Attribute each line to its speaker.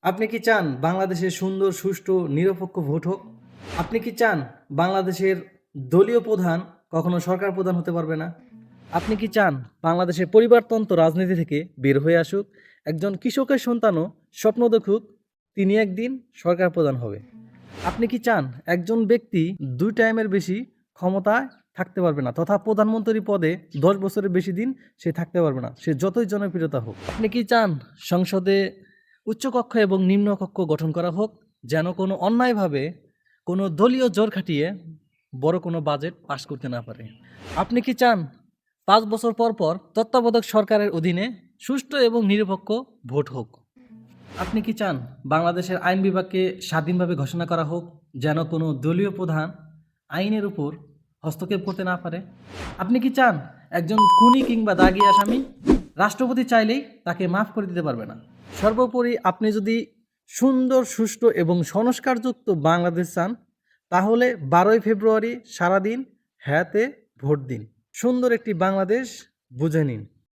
Speaker 1: আপনি কি চান বাংলাদেশে সুন্দর, সুষ্ঠু, নিরপেক্ষ ভোট হোক? আপনি কি চান বাংলাদেশের দলীয় প্রধান কখনো সরকার প্রধান হতে পারবে না? আপনি কি চান বাংলাদেশের পরিবারতন্ত্র রাজনীতি থেকে বের হয়ে আসুক? একজন কৃষকের সন্তানও স্বপ্ন দেখুক তিনি একদিন সরকার প্রধান হবে। আপনি কি চান একজন ব্যক্তি ২ টাইমের বেশি ক্ষমতায় থাকতে পারবে না তথা প্রধানমন্ত্রী পদে ১০ বছরের বেশি দিন সে থাকতে পারবে না, সে যতই জনপ্রিয়তা হোক? আপনি কি চান সংসদে উচ্চকক্ষ এবং নিম্নকক্ষ গঠন করা হোক, যেন কোনো অন্যায়ভাবে কোনো দলীয় জোর খাটিয়ে বড় কোনো বাজেট পাস করতে না পারে? আপনি কি চান ৫ বছর পর পর তত্ত্বাবধায়ক সরকারের অধীনে সুষ্ঠু এবং নিরপেক্ষ ভোট হোক? আপনি কি চান বাংলাদেশের আইন বিভাগকে স্বাধীনভাবে ঘোষণা করা হোক, যেন কোনো দলীয় প্রধান আইনের উপর হস্তক্ষেপ করতে না পারে? আপনি কি চান একজন খুনি কিংবা দাগী আসামি রাষ্ট্রপতি চাইলেই তাকে মাফ করে দিতে পারবে না? সর্বোপরি আপনি যদি সুন্দর, সুষ্ঠু এবং সংস্কারযুক্ত বাংলাদেশ চান, তাহলে ১২ই ফেব্রুয়ারি সারাদিন হ্যাঁতে ভোট দিন। সুন্দর একটি বাংলাদেশ বুঝে নিন।